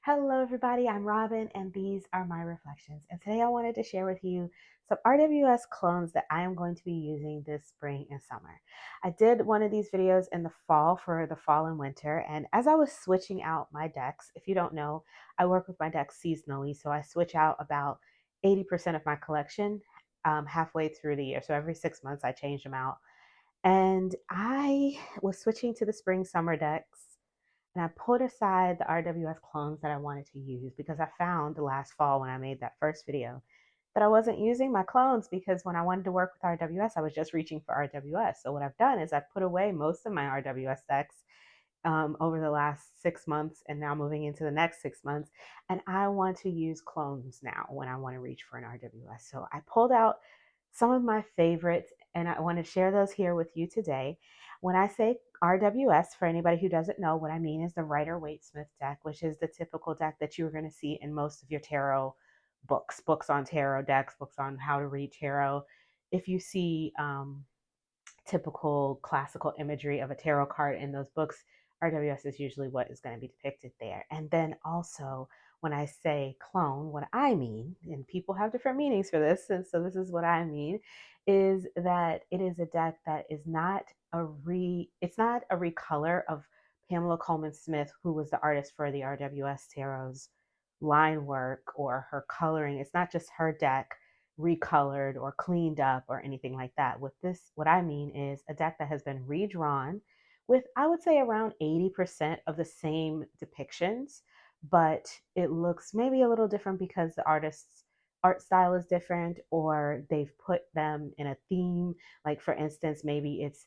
Hello, everybody. I'm Robin, and these are my reflections. And today I wanted to share with you some RWS clones that I am going to be using this spring and summer. I did one of these videos in the fall for the fall and winter, and as I was switching out my decks, if you don't know, I work with my decks seasonally, so I switch out about 80% of my collection halfway through the year. So every 6 months I change them out. And I was switching to the spring summer decks and I put aside the RWS clones that I wanted to use because I found last fall when I made that first video that I wasn't using my clones because when I wanted to work with RWS, I was just reaching for RWS. So what I've done is I've put away most of my RWS decks over the last 6 months and now moving into the next 6 months. And I want to use clones now when I want to reach for an RWS. So I pulled out some of my favorites and I want to share those here with you today. When I say RWS, for anybody who doesn't know, what I mean is the Rider-Waite-Smith deck, which is the typical deck that you're going to see in most of your tarot books, books on tarot decks, books on how to read tarot. If you see typical classical imagery of a tarot card in those books, RWS is usually what is going to be depicted there. And then also, when I say clone, what I mean, and people have different meanings for this, and so this is what I mean, is that it is a deck that is not it's not a recolor of Pamela Coleman Smith, who was the artist for the RWS Tarot's line work or her coloring. It's not just her deck recolored or cleaned up or anything like that. With this, what I mean is a deck that has been redrawn with, I would say, around 80% of the same depictions, but it looks maybe a little different because the artist's art style is different or they've put them in a theme. Like, for instance, maybe it's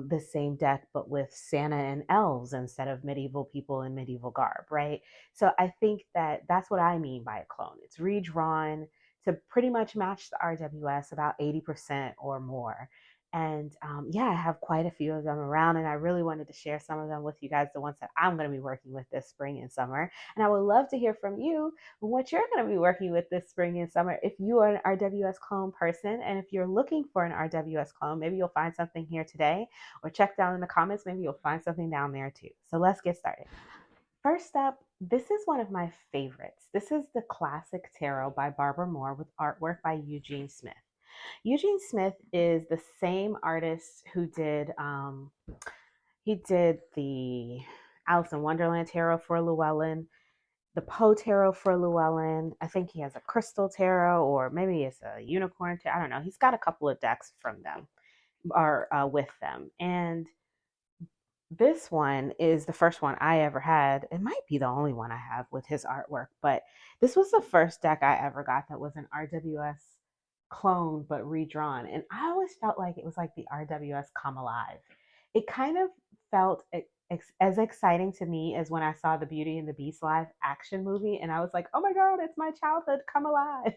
the same deck but with Santa and elves instead of medieval people in medieval garb, right? So I think that that's what I mean by a clone. It's redrawn to pretty much match the RWS about 80% or more. And yeah, I have quite a few of them around, and I really wanted to share some of them with you guys, the ones that I'm going to be working with this spring and summer. And I would love to hear from you what you're going to be working with this spring and summer. If you are an RWS clone person, and if you're looking for an RWS clone, maybe you'll find something here today, or check down in the comments, maybe you'll find something down there too. So let's get started. First up, this is one of my favorites. This is the Classic Tarot by Barbara Moore with artwork by Eugene Smith. Eugene Smith is the same artist who did he did the Alice in Wonderland tarot for Llewellyn, the Poe tarot for Llewellyn. I think he has a crystal tarot, or maybe it's a unicorn tarot. I don't know. He's got a couple of decks from them or with them, and this one is the first one I ever had. It might be the only one I have with his artwork, but this was the first deck I ever got that was an RWS clone but redrawn. And I always felt like it was like the RWS Come Alive. It kind of felt as exciting to me as when I saw the Beauty and the Beast live action movie. And I was like, oh my God, it's my childhood come alive.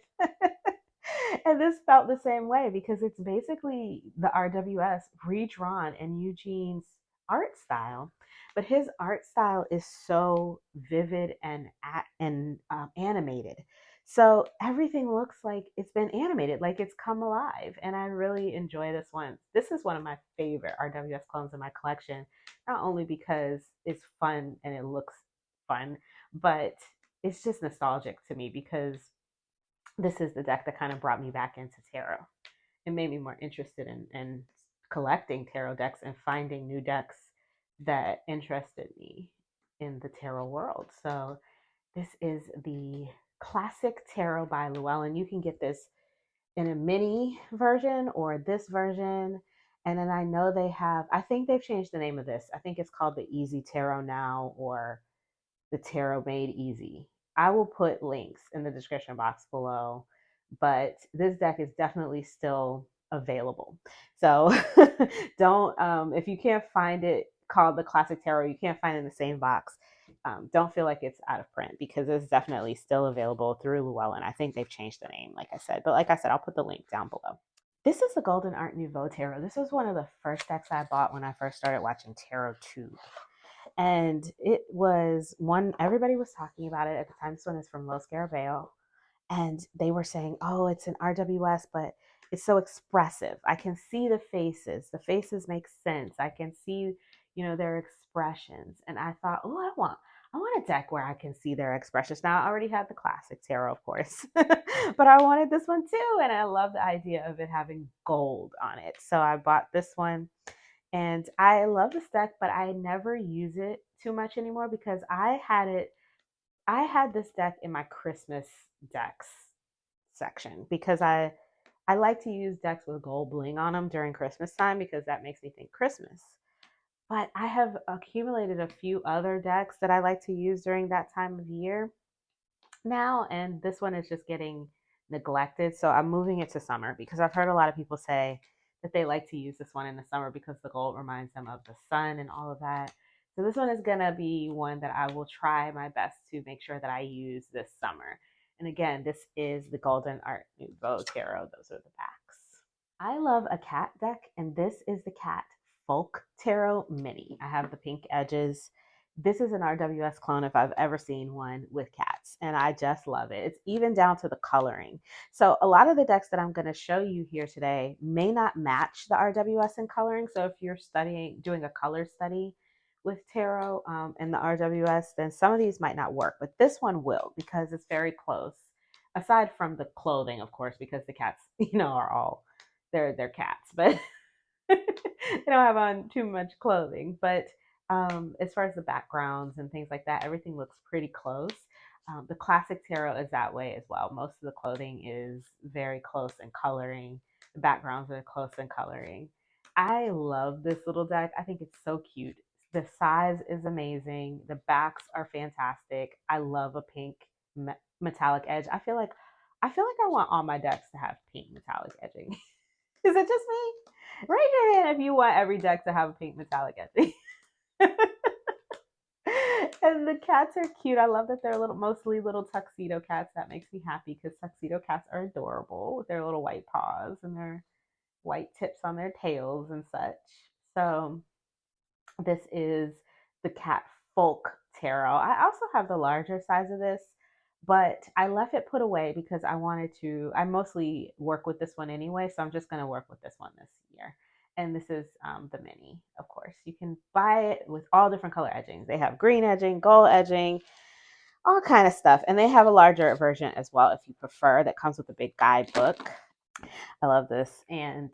And this felt the same way because it's basically the RWS redrawn in Eugene's art style, but his art style is so vivid and animated. So everything looks like it's been animated, like it's come alive. And I really enjoy this one. This is one of my favorite RWS clones in my collection, not only because it's fun and it looks fun, but it's just nostalgic to me because this is the deck that kind of brought me back into tarot. It made me more interested in collecting tarot decks and finding new decks that interested me in the tarot world. So this is the Classic Tarot by Llewellyn. You can get this in a mini version or this version. And then I know they have, I think they've changed the name of this. I think it's called the Easy Tarot now, or the Tarot Made Easy. I will put links in the description box below, but this deck is definitely still available. So don't, if you can't find it called the Classic Tarot, you can't find it in the same box. Don't feel like it's out of print because it's definitely still available through Llewellyn. I think they've changed the name, like I said. But like I said, I'll put the link down below. This is the Golden Art Nouveau Tarot. This was one of the first decks I bought when I first started watching Tarot Tube. And it was one, everybody was talking about it at the time. This one is from Los Garabeo. And they were saying, oh, it's an RWS, but it's so expressive. I can see the faces. The faces make sense. I can see, their expressions. And I thought, oh, I want a deck where I can see their expressions. Now, I already had the classic tarot, of course, but I wanted this one too. And I love the idea of it having gold on it. So I bought this one and I love this deck, but I never use it too much anymore because I had this deck in my Christmas decks section because I like to use decks with gold bling on them during Christmas time because that makes me think Christmas. But I have accumulated a few other decks that I like to use during that time of year now, and this one is just getting neglected. So I'm moving it to summer because I've heard a lot of people say that they like to use this one in the summer because the gold reminds them of the sun and all of that. So this one is going to be one that I will try my best to make sure that I use this summer. And again, this is the Golden Art Nouveau Tarot. Those are the backs. I love a cat deck, and this is the cat Folk Tarot Mini. I have the pink edges. This is an RWS clone if I've ever seen one with cats, and I just love it. It's even down to the coloring. So a lot of the decks that I'm going to show you here today may not match the RWS in coloring. So if you're doing a color study with tarot and the RWS, then some of these might not work, but this one will because it's very close. Aside from the clothing, of course, because the cats, are all they're cats, but they don't have on too much clothing. But as far as the backgrounds and things like that, everything looks pretty close. The classic tarot is that way as well. Most of the clothing is very close in coloring. The backgrounds are close in coloring. I love this little deck. I think it's so cute. The size is amazing. The backs are fantastic. I love a pink metallic edge. I feel like I want all my decks to have pink metallic edging. Is it just me? Raise your hand if you want every deck to have a pink metallic edging. And the cats are cute. I love that they're mostly little tuxedo cats. That makes me happy because tuxedo cats are adorable with their little white paws and their white tips on their tails and such. So this is the Cat Folk Tarot. I also have the larger size of this, but I left it put away because I mostly work with this one anyway, so I'm just going to work with this one this year. And this is the mini, of course. You can buy it with all different color edgings. They have green edging, gold edging, all kind of stuff. And they have a larger version as well if you prefer that comes with a big guidebook. I love this. And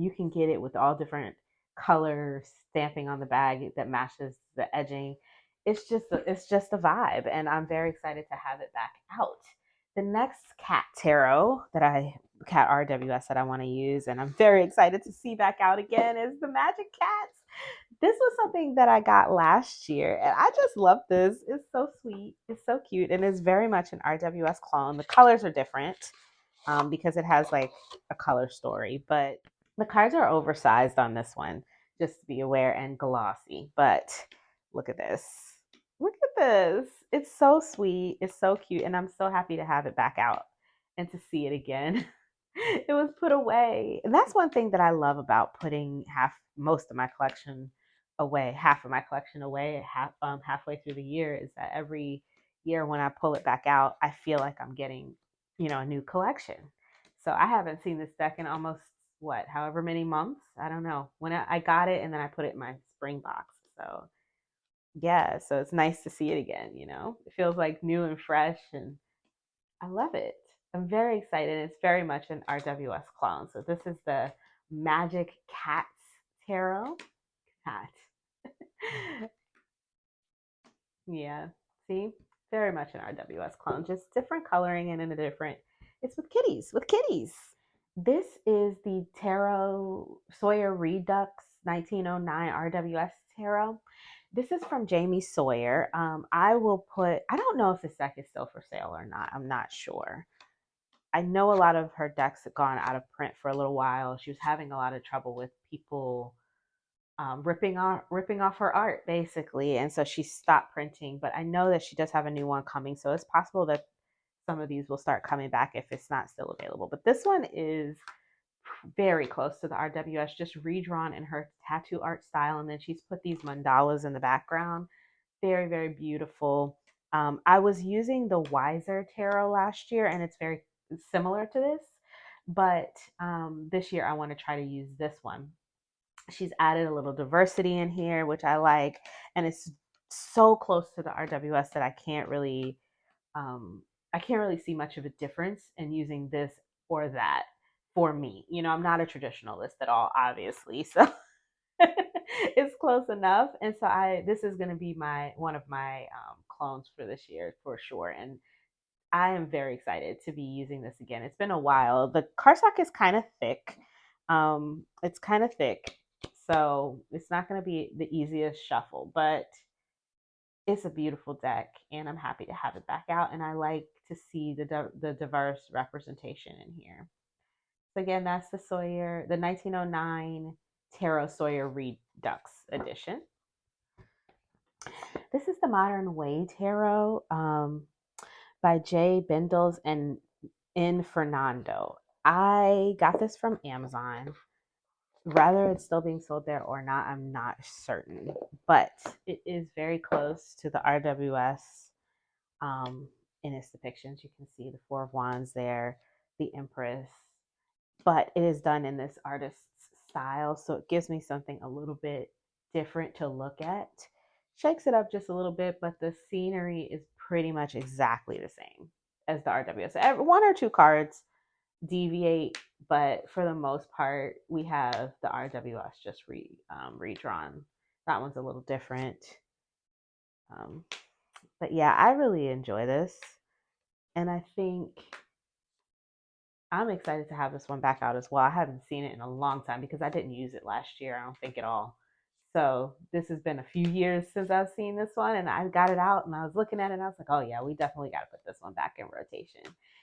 you can get it with all different color stamping on the bag that matches the edging. It's just a vibe, and I'm very excited to have it back out. The next cat cat RWS that I want to use, and I'm very excited to see back out again, is the Magic Cats. This was something that I got last year, and I just love this. It's so sweet, it's so cute, and it's very much an RWS clone. The colors are different because it has like a color story, but the cards are oversized on this one, just to be aware, and glossy. But look at this. Look at this. It's so sweet. It's so cute. And I'm so happy to have it back out and to see it again. It was put away. And that's one thing that I love about putting most of my collection away, half of my collection away, halfway through the year, is that every year when I pull it back out, I feel like I'm getting, a new collection. So I haven't seen this deck in almost however many months. I don't know. When I got it and then I put it in my spring box. So yeah, so it's nice to see it again, It feels like new and fresh, and I love it. I'm very excited. It's very much an RWS clone. So this is the Magic Cats Tarot. Cat. Yeah, see? Very much an RWS clone, just different coloring and in a different. It's with kitties, with kitties. This is the Tarot Sawyer Redux 1909 RWS Tarot. This is from Jamie Sawyer. I don't know if this deck is still for sale or not. I'm not sure. I know a lot of her decks have gone out of print for a little while. She was having a lot of trouble with people ripping off her art, basically, and so she stopped printing. But I know that she does have a new one coming, so it's possible that some of these will start coming back if it's not still available. But this one is very close to the RWS, just redrawn in her tattoo art style, and then she's put these mandalas in the background. Very, very beautiful. I was using the Wiser Tarot last year, and it's very similar to this, but this year I want to try to use this one. She's added a little diversity in here, which I like, and it's so close to the RWS that um, I can't really see much of a difference in using this or that for me. You know, I'm not a traditionalist at all, obviously, so it's close enough. And so this is going to be my one of my clones for this year for sure. And I am very excited to be using this again. It's been a while. The cardstock is kind of thick. It's kind of thick, so it's not going to be the easiest shuffle, but it's a beautiful deck, and I'm happy to have it back out. And I like to see the diverse representation in here. So again, that's the Sawyer, the 1909 Tarot Sawyer Redux edition. This is the Modern Way Tarot by Jay Bendels and In Fernando. I got this from Amazon. Whether it's still being sold there or not, I'm not certain. But it is very close to the RWS in its depictions. You can see the Four of Wands there, the Empress. But it is done in this artist's style, so it gives me something a little bit different to look at. Shakes it up just a little bit, but the scenery is pretty much exactly the same as the RWS. One or two cards deviate, but for the most part, we have the RWS just redrawn. That one's a little different. But yeah, I really enjoy this. And I think I'm excited to have this one back out as well. I haven't seen it in a long time because I didn't use it last year, I don't think at all. So this has been a few years since I've seen this one, and I got it out and I was looking at it and I was like, oh yeah, we definitely got to put this one back in rotation.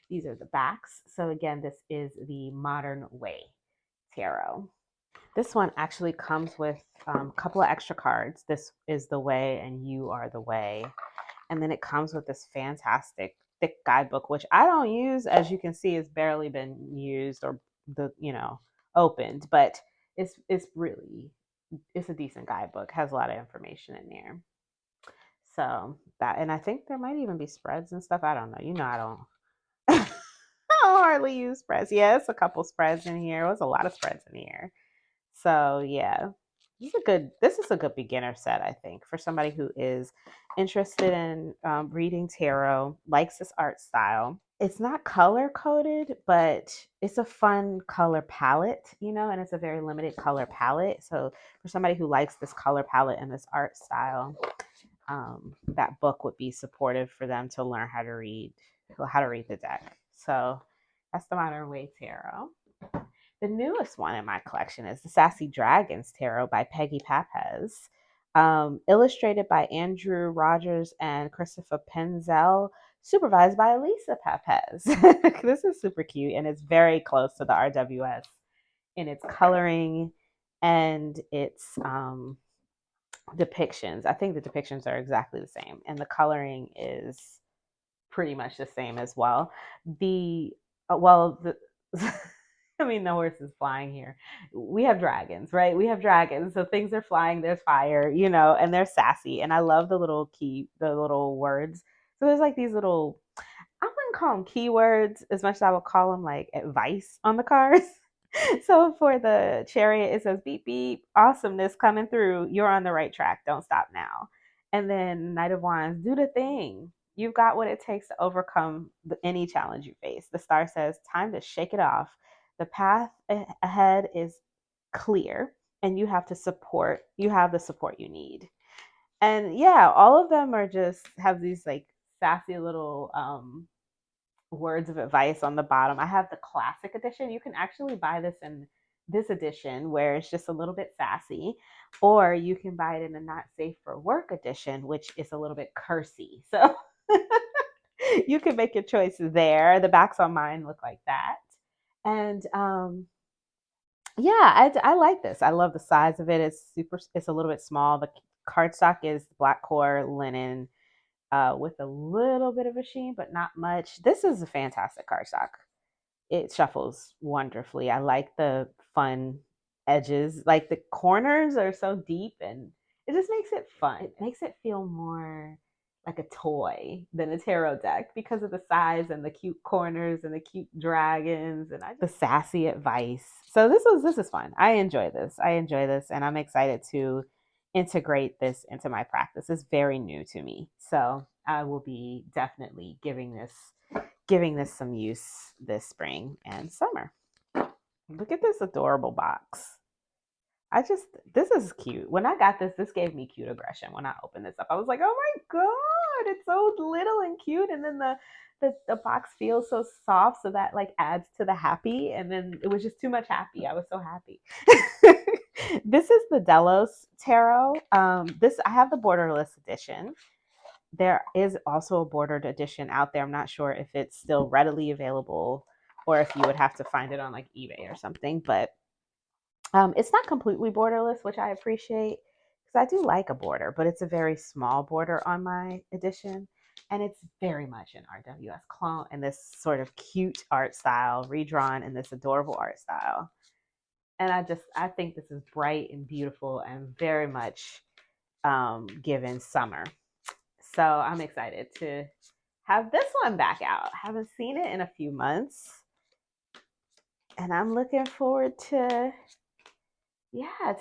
These are the backs. So again, this is the Modern Way Tarot. This one actually comes with a couple of extra cards. This is the way and you are the way. And then it comes with this fantastic thick guidebook, which I don't use. As you can see, it's barely been used or opened, but it's really, it's a decent guidebook. Has a lot of information in there. So that, and I think there might even be spreads and stuff. I don't know. You know, I don't I don't hardly use spreads. Yeah, it's a couple spreads in here. There's a lot of spreads in here. So yeah, this is a good beginner set, I think, for somebody who is interested in reading tarot, likes this art style. It's not color coded, but it's a fun color palette, you know, and it's a very limited color palette. So for somebody who likes this color palette and this art style, that book would be supportive for them to learn how to read the deck. So that's the Modern Way Tarot. The newest one in my collection is the Sassy Dragons Tarot by Peggy Papez, illustrated by Andrew Rogers and Christopher Penzel, supervised by Elisa Papez. This is super cute, and it's very close to the RWS in its coloring and its depictions. I think the depictions are exactly the same, and the coloring is pretty much the same as well. I mean, the horse is flying here. We have dragons, right? We have dragons. So things are flying, there's fire, you know, and they're sassy. And I love the little words. So there's like these little, I wouldn't call them keywords as much as I would call them like advice on the cards. So for the chariot, it says beep beep, awesomeness coming through. You're on the right track. Don't stop now. And then Knight of Wands, do the thing. You've got what it takes to overcome any challenge you face. The star says, time to shake it off. The path ahead is clear, and you have the support you need. And yeah, all of them are just have these like sassy little words of advice on the bottom. I have the classic edition. You can actually buy this in this edition where it's just a little bit sassy, or you can buy it in the not safe for work edition, which is a little bit cursy. So you can make your choice there. The backs on mine look like that. And yeah, I like this. I love the size of it. It's a little bit small. The cardstock is black core linen with a little bit of a sheen, but not much. This is a fantastic cardstock. It shuffles wonderfully. I like the fun edges. Like the corners are so deep, and it just makes it fun. It makes it feel more like a toy than a tarot deck because of the size and the cute corners and the cute dragons and the sassy advice. So this is fun. I enjoy this, and I'm excited to integrate this into my practice. It's very new to me. So I will be definitely giving this some use this spring and summer. Look at this adorable box. This is cute. When I got this gave me cute aggression when I opened this up. I was like, oh my God, it's so little and cute. And then the box feels so soft. So that like adds to the happy. And then it was just too much happy. I was so happy. This is the Delos Tarot. I have the borderless edition. There is also a bordered edition out there. I'm not sure if it's still readily available or if you would have to find it on like eBay or something, but it's not completely borderless, which I appreciate because I do like a border, but it's a very small border on my edition. And it's very much an RWS clone and this sort of cute art style, redrawn in this adorable art style. And I think this is bright and beautiful and very much given summer. So I'm excited to have this one back out. Haven't seen it in a few months. And I'm looking forward to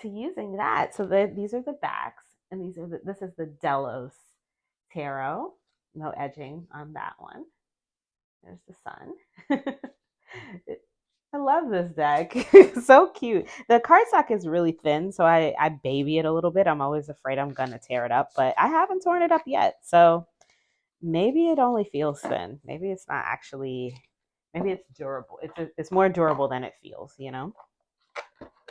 using that. So these are the backs, and this is the Delos Tarot. No edging on that one. There's the sun. I love this deck. So cute. The cardstock is really thin, so I baby it a little bit. I'm always afraid I'm gonna tear it up, but I haven't torn it up yet. So maybe it only feels thin. Maybe it's not actually. Maybe it's durable. It's more durable than it feels.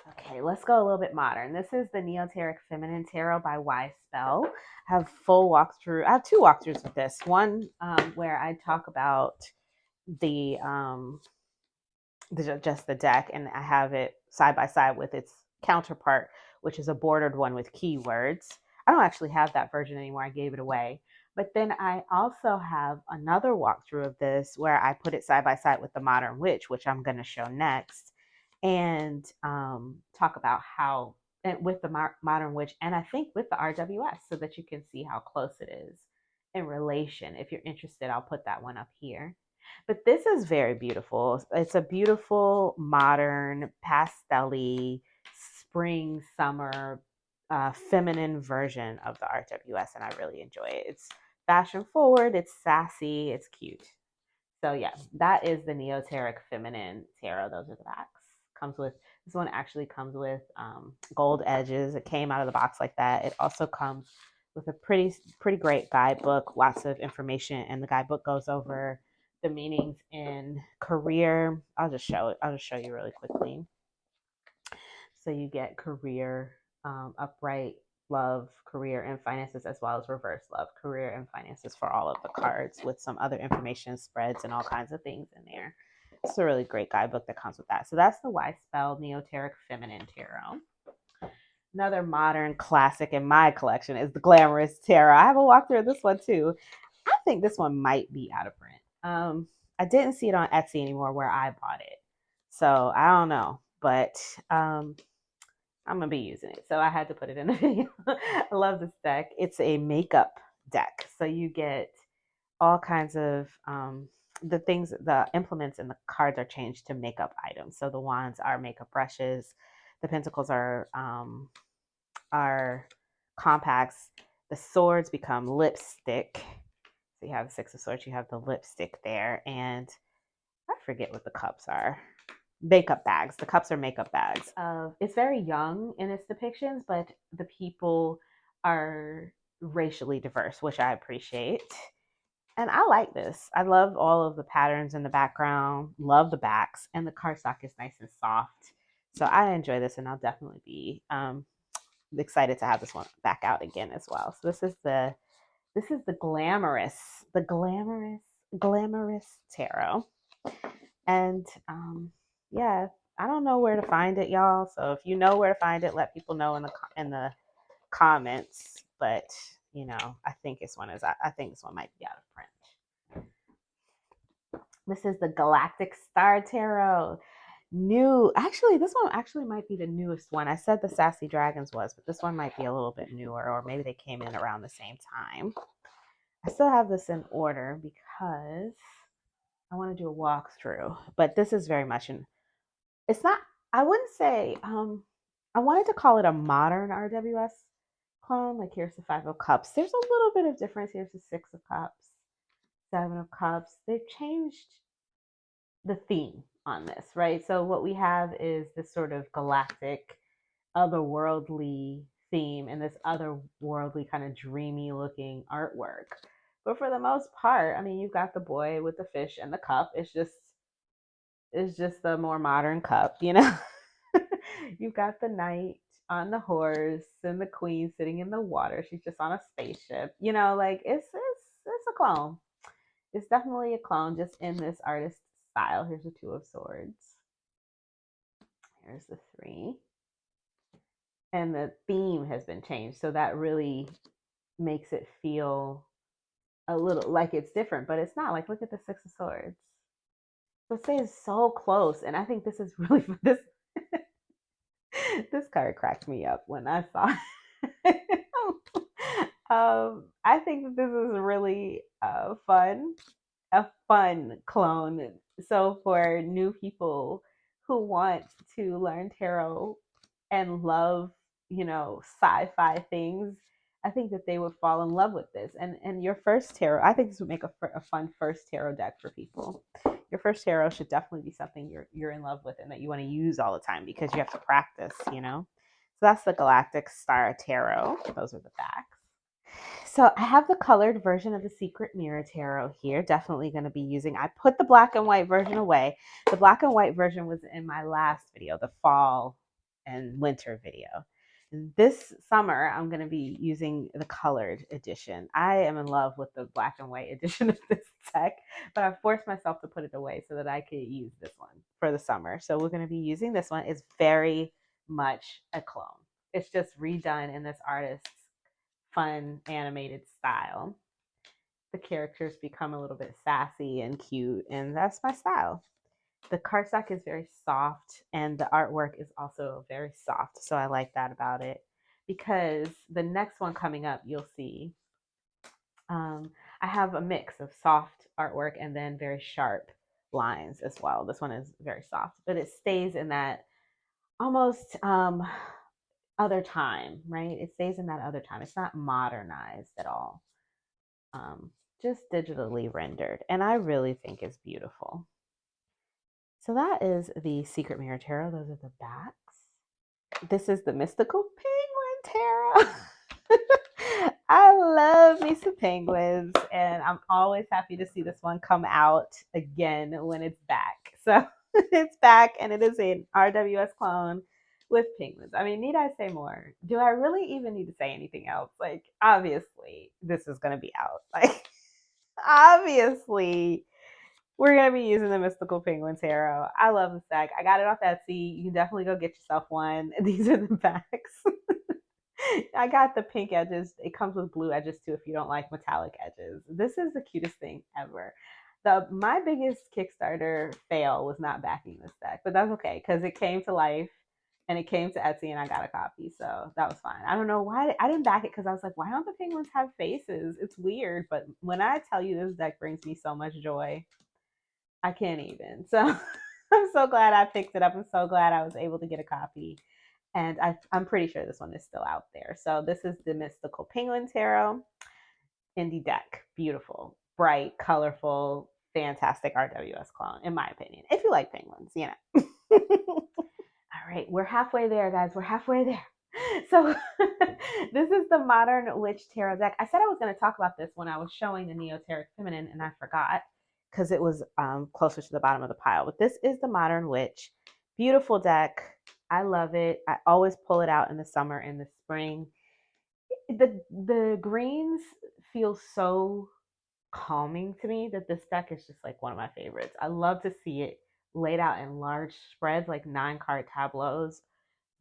Okay, let's go a little bit modern. This is the Neoteric Feminine Tarot by Y Spell. I have full walkthrough. I have two walkthroughs with this. One where I talk about the just the deck, and I have it side by side with its counterpart, which is a bordered one with keywords. I don't actually have that version anymore. I gave it away. But then I also have another walkthrough of this where I put it side by side with the Modern Witch, which I'm going to show next, and talk about how, and with the Modern Witch, and I think with the RWS, so that you can see how close it is in relation. If you're interested, I'll put that one up here. But this is very beautiful. It's a beautiful, modern, pastel-y, spring, summer, feminine version of the RWS, and I really enjoy it. It's fashion forward, it's sassy, it's cute. So yeah, that is the Neoteric Feminine Tarot. Those are the backs. This one actually comes with gold edges. It came out of the box like that. It also comes with a pretty great guidebook, lots of information, and the guidebook goes over the meanings in career. I'll just show you really quickly. So you get career, upright, love, career, and finances, as well as reverse love, career, and finances for all of the cards, with some other information, spreads, and all kinds of things in there. It's a really great guidebook that comes with that. So that's the Y Spell Neoteric Feminine Tarot. Another modern classic in my collection is the Glamorous Tarot. I have a walkthrough of this one too. I think this one might be out of print. I didn't see it on Etsy anymore where I bought it. So I don't know, but I'm gonna be using it. So I had to put it in the video. I love this deck. It's a makeup deck. So you get all kinds of the implements in the cards are changed to makeup items. So the wands are makeup brushes, the pentacles are compacts, the swords become lipstick. So you have the Six of Swords, you have the lipstick there, and I forget what the cups are. Makeup bags. The cups are makeup bags. It's very young in its depictions, but the people are racially diverse, which I appreciate. And I like this. I love all of the patterns in the background, love the backs, and the cardstock is nice and soft. So I enjoy this, and I'll definitely be excited to have this one back out again as well. So this is the glamorous tarot. And yeah, I don't know where to find it, y'all. So if you know where to find it, let people know in the comments. But I think this one might be out of print. This is the Galactic Star Tarot. This one actually might be the newest one. I said the Sassy Dragons was, but this one might be a little bit newer, or maybe they came in around the same time. I still have this in order because I want to do a walkthrough, but this is very much it's not, I wouldn't say, I wanted to call it a modern RWS clone. Like here's the 5 of Cups. There's a little bit of difference. Here's the 6 of Cups, 7 of Cups. They've changed the theme on this, right? So what we have is this sort of galactic, otherworldly theme and this otherworldly kind of dreamy looking artwork. But for the most part, I mean, you've got the boy with the fish and the cup. It's just the more modern cup, you know. You've got the knight on the horse and the queen sitting in the water. She's just on a spaceship, you know. Like it's a clone. It's definitely a clone, just in this artist style. Here's the 2 of Swords. Here's the 3. And the theme has been changed, so that really makes it feel a little like it's different, but it's not. Like, look at the 6 of Swords. So it stays so close, and I think this is really this. This card cracked me up when I saw it. I think that this is really a fun clone. So for new people who want to learn tarot and love, you know, sci-fi things, I think that they would fall in love with this. And your first tarot, I think this would make a fun first tarot deck for people. Your first tarot should definitely be something you're in love with and that you want to use all the time because you have to practice, you know. So that's the Galactic Star Tarot. Those are the backs. So I have the colored version of the Secret Mirror Tarot here. Definitely going to be using, I put the black and white version away. The black and white version was in my last video, the fall and winter video. This summer, I'm going to be using the colored edition. I am in love with the black and white edition of this deck, but I forced myself to put it away so that I could use this one for the summer. So we're going to be using this one. It's very much a clone. It's just redone in this artist's fun animated style. The characters become a little bit sassy and cute, and that's my style. The cardstock is very soft, and the artwork is also very soft, so I like that about it. Because the next one coming up, you'll see, I have a mix of soft artwork and then very sharp lines as well. This one is very soft, but it stays in that almost other time, right? It stays in that other time. It's not modernized at all. Just digitally rendered. And I really think it's beautiful. So that is the Secret Mirror Tarot. Those are the backs. This is the Mystical Penguin Tarot. I love me some penguins, and I'm always happy to see this one come out again when it's back. So it's back, and it is an RWS clone with penguins. I mean, need I say more? Do I really even need to say anything else? Like, obviously, this is going to be out. Like, obviously, we're going to be using the Mystical Penguin Tarot. I love this deck. I got it off Etsy. You can definitely go get yourself one. These are the backs. I got the pink edges. It comes with blue edges too if you don't like metallic edges. This is the cutest thing ever. My biggest Kickstarter fail was not backing this deck, but that's okay because it came to life and it came to Etsy and I got a copy, so that was fine. I don't know why I didn't back it because I was like, why don't the penguins have faces? It's weird, but when I tell you this deck brings me so much joy, I can't even. So I'm so glad I picked it up. I'm so glad I was able to get a copy. And I'm pretty sure this one is still out there. So this is the Mystical Penguin Tarot indie deck. Beautiful, bright, colorful, fantastic RWS clone, in my opinion. If you like penguins, you know. All right, we're halfway there, guys. We're halfway there. So this is the Modern Witch Tarot deck. I said I was going to talk about this when I was showing the Neoteric Feminine, and I forgot because it was closer to the bottom of the pile. But this is the Modern Witch. Beautiful deck. I love it. I always pull it out in the summer and the spring. The greens feel so calming to me that this deck is just like one of my favorites. I love to see it laid out in large spreads, like 9-card tableaus.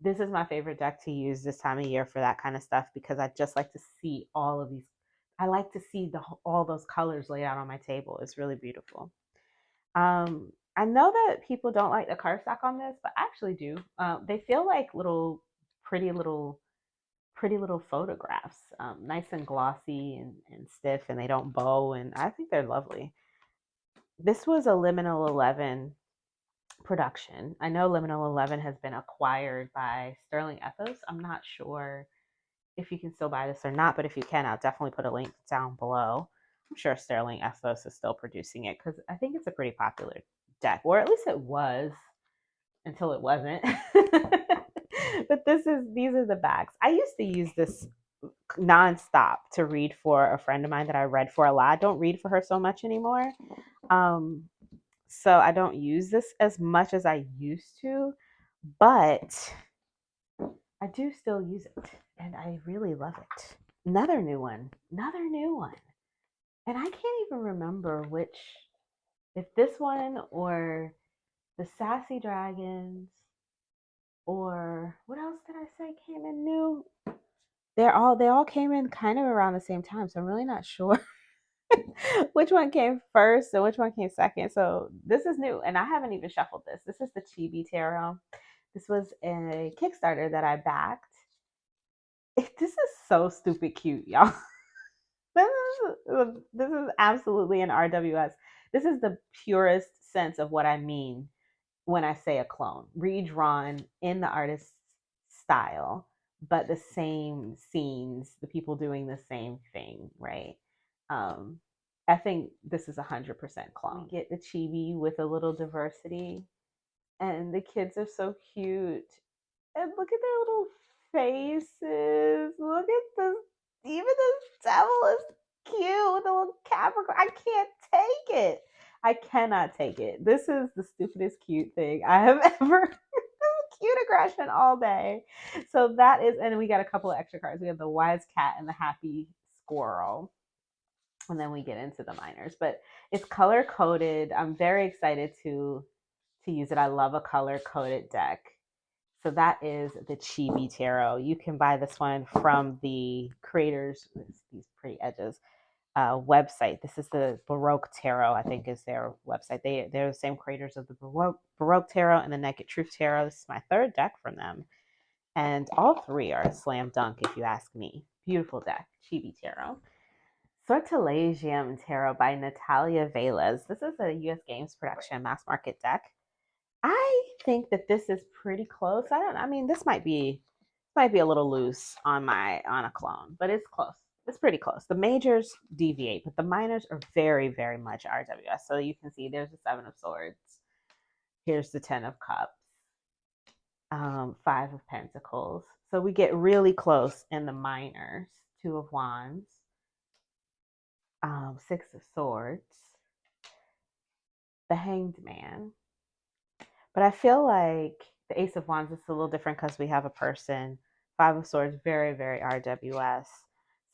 This is my favorite deck to use this time of year for that kind of stuff because I just like to see all of these. I like to see all those colors laid out on my table. It's really beautiful. I know that people don't like the cardstock on this, but I actually do. They feel like pretty little photographs, nice and glossy and stiff, and they don't bow, and I think they're lovely. This was a Liminal 11 production. I know Liminal 11 has been acquired by Sterling Ethos. I'm not sure if you can still buy this or not, but if you can, I'll definitely put a link down below. I'm sure Sterling Ethos is still producing it because I think it's a pretty popular deck, or at least it was until it wasn't. But these are the bags. I used to use this nonstop to read for a friend of mine that I read for a lot. I don't read for her so much anymore. So I don't use this as much as I used to, but I do still use it and I really love it. Another new one. And I can't even remember if this one or the Sassy Dragons or what else did I say came in new? They all came in kind of around the same time, so I'm really not sure which one came first and which one came second. So this is new, and I haven't even shuffled this. This is the Chibi Tarot. This was a Kickstarter that I backed. This is so stupid cute, y'all. This is absolutely an RWS. This is the purest sense of what I mean when I say a clone. Redrawn in the artist's style, but the same scenes, the people doing the same thing, right? I think this is 100% clone. We get the chibi with a little diversity, and the kids are so cute. And look at their little faces. Look at this. Even the devil is cute. The little Capricorn. I can't take it. I cannot take it. This is the stupidest cute thing I have ever. Cute aggression all day. So that is, and we got a couple of extra cards. We have the wise cat and the happy squirrel. And then we get into the minors. But it's color coded. I'm very excited to use it. I love a color coded deck. So that is the Chibi Tarot. You can buy this one from the creators, these pretty edges, website. This is the Baroque Tarot, I think is their website. They're the same creators of the Baroque Tarot and the Naked Truth Tarot. This is my third deck from them. And all three are a slam dunk, if you ask me. Beautiful deck, Chibi Tarot. Sortilegium Tarot by Natalia Velez. This is a US Games production mass market deck. I think that this is pretty close. This might be a little loose on a clone, but it's close. It's pretty close. The majors deviate, but the minors are very, very much RWS. So you can see there's the 7 of Swords. Here's the 10 of Cups. 5 of Pentacles. So we get really close in the minors. 2 of Wands. 6 of Swords. The Hanged Man. But I feel like the Ace of Wands is a little different because we have a person. 5 of Swords, very, very RWS.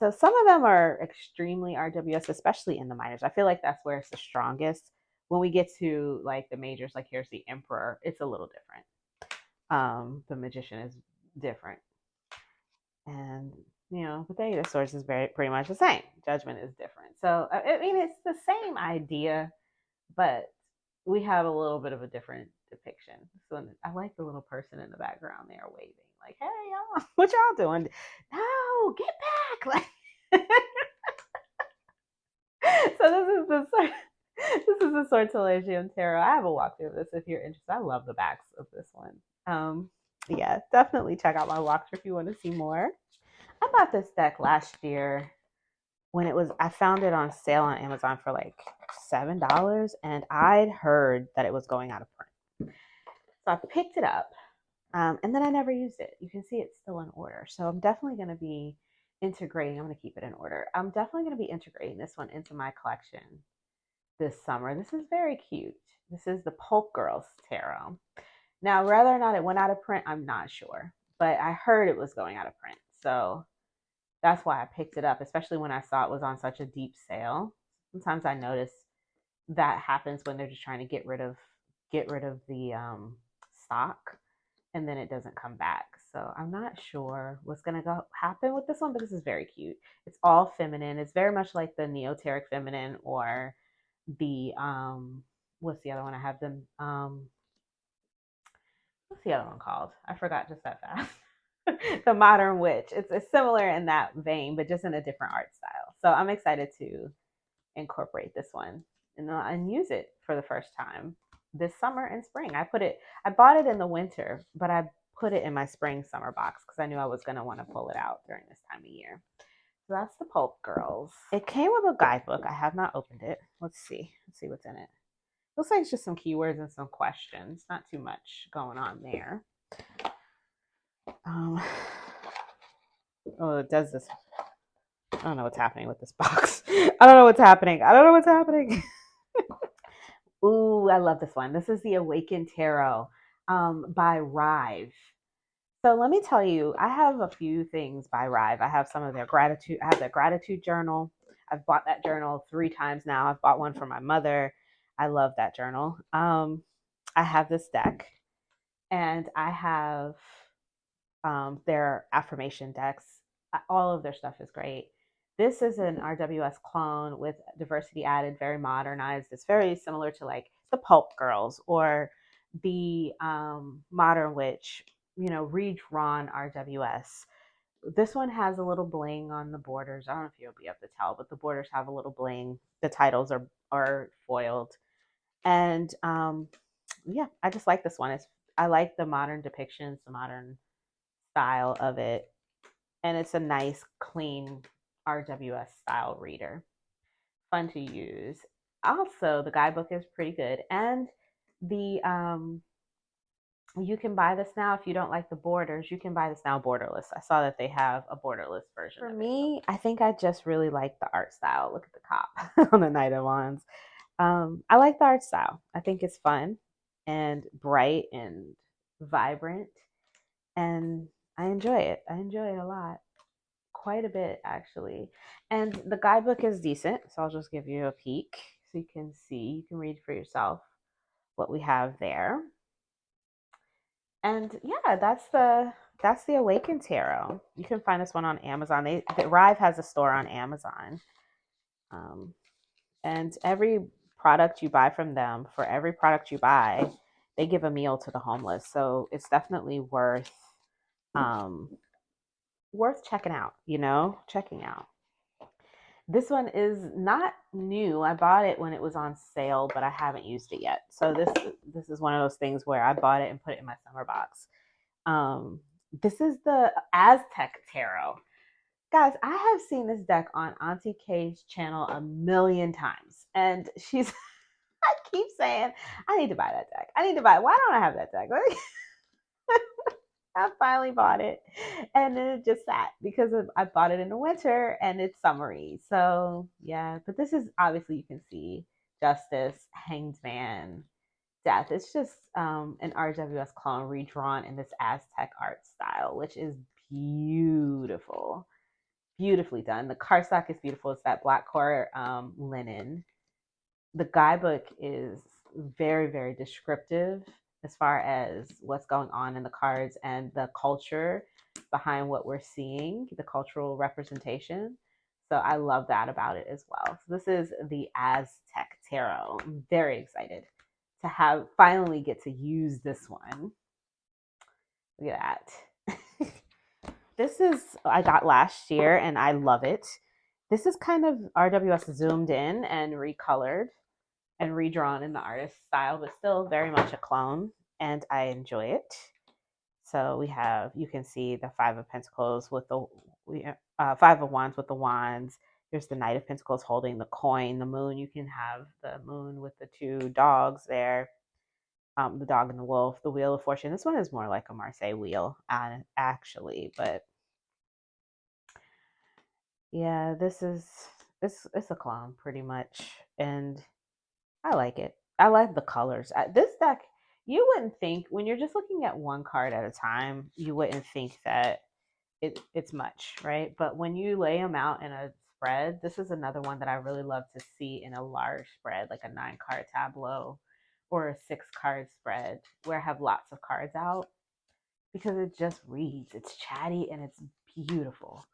So some of them are extremely RWS, especially in the minors. I feel like that's where it's the strongest. When we get to like the majors, like here's the Emperor, it's a little different. The Magician is different. And, but the 8 of Swords is pretty much the same. Judgment is different. So, it's the same idea, but we have a little bit of a different depiction. So I like the little person in the background there waving, like, "Hey y'all, what y'all doing? No, get back!" Like, so this is the Sortilegium Tarot. I have a walkthrough of this if you're interested. I love the backs of this one. Yeah, definitely check out my walkthrough if you want to see more. I bought this deck last year when I found it on sale on Amazon for like $7, and I'd heard that it was going out of print. So I picked it up, and then I never used it. You can see it's still in order. So I'm definitely going to be integrating. I'm going to keep it in order. I'm definitely going to be integrating this one into my collection this summer. This is very cute. This is the Pulp Girls Tarot. Now, whether or not it went out of print, I'm not sure, but I heard it was going out of print. So that's why I picked it up, especially when I saw it was on such a deep sale. Sometimes I notice that happens when they're just trying to get rid of the stock, and then it doesn't come back. So I'm not sure what's gonna happen with this one, but this is very cute. It's all feminine. It's very much like the Neoteric feminine, or the what's the other one? I have them. What's the other one called? I forgot just that fast. The Modern Witch. It's similar in that vein, but just in a different art style. So I'm excited to incorporate this one and use it for the first time this summer and spring. I bought it in the winter, but I put it in my spring summer box because I knew I was going to want to pull it out during this time of year. So that's the Pulp Girls. It came with a guidebook. I have not opened it. Let's see. Let's see what's in it. Looks like it's just some keywords and some questions. Not too much going on there. Oh, it does this. I don't know what's happening with this box. I don't know what's happening. Ooh, I love this one. This is the Awaken Tarot by Rive. So let me tell you, I have a few things by Rive. I have some of their gratitude. I have their gratitude journal. I've bought that journal 3 times now. I've bought one for my mother. I love that journal. I have this deck, and I have their affirmation decks. All of their stuff is great. This is an RWS clone with diversity added, very modernized. It's very similar to like the Pulp Girls or the Modern Witch, redrawn RWS. This one has a little bling on the borders. I don't know if you'll be able to tell, but the borders have a little bling. The titles are foiled. And yeah, I just like this one. I like the modern depictions, the modern style of it. And it's a nice, clean RWS style reader. Fun to use. Also, the guidebook is pretty good. And the you can buy this now if you don't like the borders. You can buy this now borderless. I saw that they have a borderless version. For me, I think I just really like the art style. Look at the cop on the Knight of Wands. I like the art style. I think it's fun and bright and vibrant, and I enjoy it. I enjoy it a lot. Quite a bit, actually. And the guidebook is decent, so I'll just give you a peek so you can see. You can read for yourself what we have there. And yeah, that's the Awaken Tarot. You can find this one on Amazon. The Rive has a store on Amazon. And every product you buy from them, for every product you buy, they give a meal to the homeless. So it's definitely worth checking out, checking out. This one is not new. I bought it when it was on sale, but I haven't used it yet. So this is one of those things where I bought it and put it in my summer box. This is the Aztec Tarot. Guys, I have seen this deck on Auntie K's channel a million times. And I keep saying, I need to buy that deck. I need to buy it. Why don't I have that deck? I finally bought it, and then it just sat because I bought it in the winter and it's summery. So yeah, but this is obviously, you can see Justice, Hanged Man, Death. It's just an RWS clone redrawn in this Aztec art style, which is beautiful, beautifully done. The cardstock is beautiful. It's that black core linen. The guidebook is very, very descriptive as far as what's going on in the cards and the culture behind what we're seeing, the cultural representation. So I love that about it as well. So this is the Aztec Tarot. I'm very excited to finally get to use this one. Look at that. I got last year and I love it. This is kind of RWS zoomed in and recolored and redrawn in the artist style, but still very much a clone, and I enjoy it. So you can see the Five of Pentacles with the Five of Wands with the wands. There's the Knight of Pentacles holding the coin, the moon. You can have the moon with the 2 dogs there, the dog and the wolf, the Wheel of Fortune. This one is more like a Marseille wheel, actually, but yeah, it's a clone pretty much, and I like it. I like the colors. This deck, you wouldn't think, when you're just looking at one card at a time, you wouldn't think that it's much, right? But when you lay them out in a spread, this is another one that I really love to see in a large spread, like a 9-card tableau or a 6-card spread where I have lots of cards out, because it just reads. It's chatty and it's beautiful.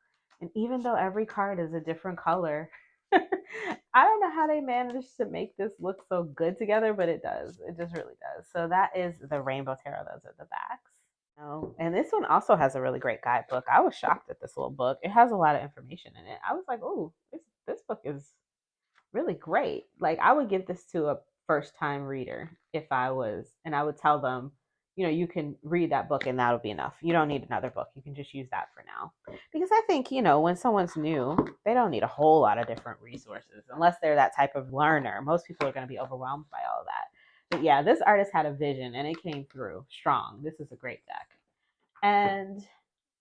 And even though every card is a different color, I don't know how they managed to make this look so good together, but it does. It just really does. So that is the Rainbow Tarot. Those are the backs. Oh, and this one also has a really great guidebook. I was shocked at this little book. It has a lot of information in it. I was like, oh, this book is really great. Like, I would give this to a first time reader if I was, and I would tell them, you know, you can read that book and that'll be enough. You don't need another book. You can just use that for now. Because I think, you know, when someone's new, they don't need a whole lot of different resources unless they're that type of learner. Most people are going to be overwhelmed by all of that. But yeah, this artist had a vision and it came through strong. This is a great deck. And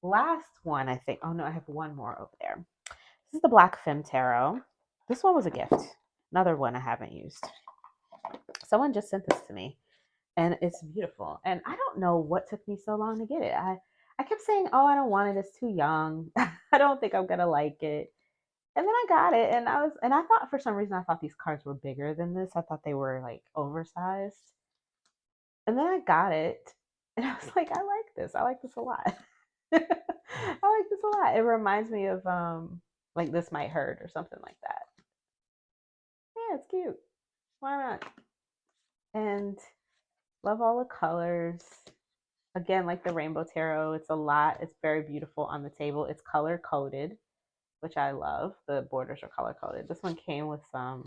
last one, I think. Oh no, I have one more over there. This is the Black Femme Tarot. This one was a gift. Another one I haven't used. Someone just sent this to me and it's beautiful. And I don't know what took me so long to get it. I kept saying, oh, I don't want it. It's too young. I don't think I'm going to like it. And then I got it and I thought for some reason, I thought these cards were bigger than this. I thought they were like oversized. And then I got it and I was like, I like this. I like this a lot. I like this a lot. It reminds me of like This Might Hurt or something like that. Yeah, it's cute. Why not? And love all the colors. Again, like the Rainbow Tarot, it's a lot. It's very beautiful on the table. It's color coded, which I love. The borders are color coded. This one came with some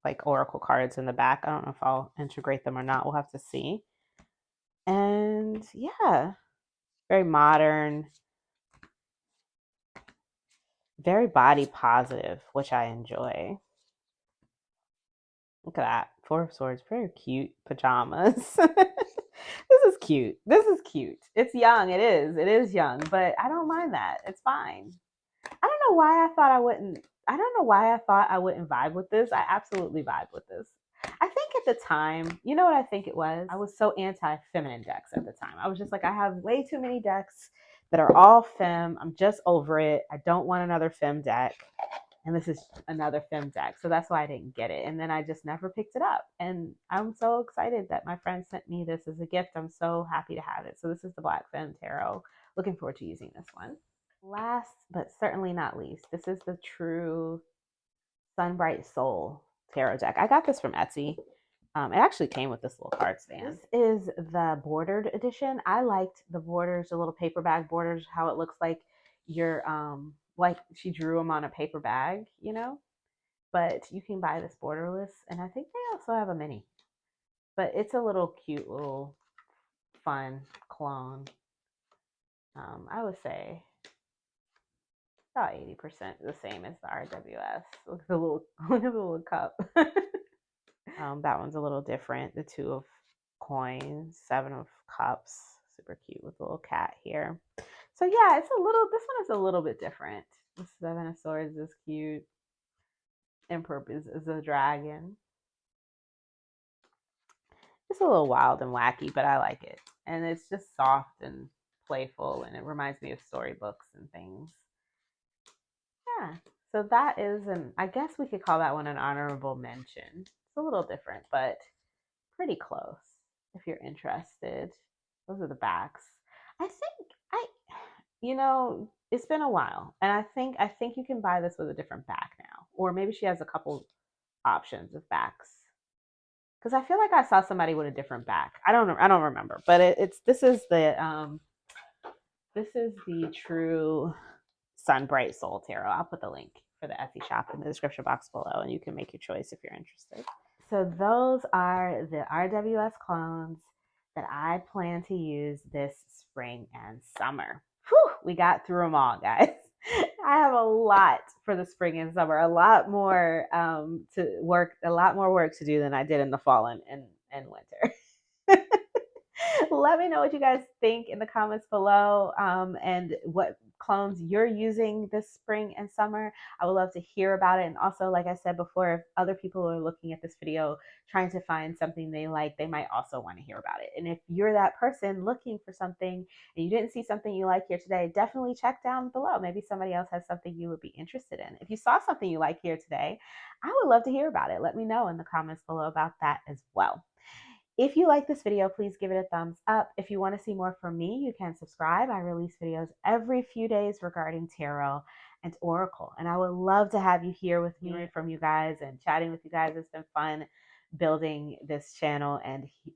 like oracle cards in the back. I don't know if I'll integrate them or not. We'll have to see. And yeah, very modern, very body positive, which I enjoy. Look at that. Four of Swords, very cute pajamas. This is cute. This is cute. It's young. It is. It is young, but I don't mind that. It's fine. I don't know why I thought I wouldn't. I don't know why I thought I wouldn't vibe with this. I absolutely vibe with this. I think at the time, you know what I think it was? I was so anti-feminine decks at the time. I was just like, I have way too many decks that are all femme. I'm just over it. I don't want another femme deck. And this is another femme deck. So that's why I didn't get it. And then I just never picked it up. And I'm so excited that my friend sent me this as a gift. I'm so happy to have it. So this is the Black Femme Tarot. Looking forward to using this one. Last, but certainly not least, this is the True Sunbright Soul Tarot deck. I got this from Etsy. It actually came with this little card stand. This is the bordered edition. I liked the borders, the little paper bag borders, how it looks like you're like she drew them on a paper bag, you know, but you can buy this borderless. And I think they also have a mini, but it's a little cute, little fun clone. I would say about 80% the same as the RWS. Look at the little, look at the little cup. That one's a little different. The Two of Coins, Seven of Cups, super cute with a little cat here. So yeah, it's a little, this one is a little bit different. The Seven of Swords is cute. Emperor is a dragon. It's a little wild and wacky, but I like it. And it's just soft and playful, and it reminds me of storybooks and things. Yeah, so that is I guess we could call that one an honorable mention. It's a little different, but pretty close if you're interested. Those are the backs. I think you know, it's been a while, and I think you can buy this with a different back now, or maybe she has a couple options of backs. Because I feel like I saw somebody with a different back. I don't remember, but this is the True Sunbright Soul Tarot. I'll put the link for the Etsy shop in the description box below, and you can make your choice if you're interested. So those are the RWS clones that I plan to use this spring and summer. Whew, we got through them all, guys. I have a lot for the spring and summer, a lot more work to do than I did in the fall and winter. Let me know what you guys think in the comments below, and what clones you're using this spring and summer. I would love to hear about it. And also, like I said before, if other people are looking at this video trying to find something they like, they might also want to hear about it. And if you're that person looking for something and you didn't see something you like here today, definitely check down below. Maybe somebody else has something you would be interested in. If you saw something you like here today, I would love to hear about it. Let me know in the comments below about that as well. If you like this video, please give it a thumbs up. If you want to see more from me, you can subscribe. I release videos every few days regarding tarot and oracle. And I would love to have you here with me, from you guys, and chatting with you guys. It's been fun building this channel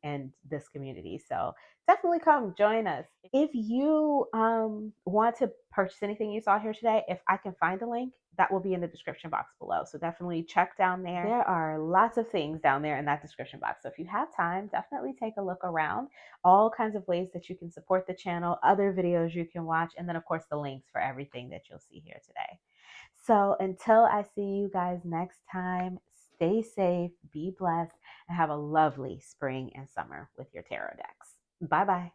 and this community. So definitely come join us. If you want to purchase anything you saw here today, if I can find a link, that will be in the description box below. So definitely check down there. There are lots of things down there in that description box. So if you have time, definitely take a look around. All kinds of ways that you can support the channel, other videos you can watch, and then of course the links for everything that you'll see here today. So until I see you guys next time, stay safe, be blessed, and have a lovely spring and summer with your tarot decks. Bye-bye.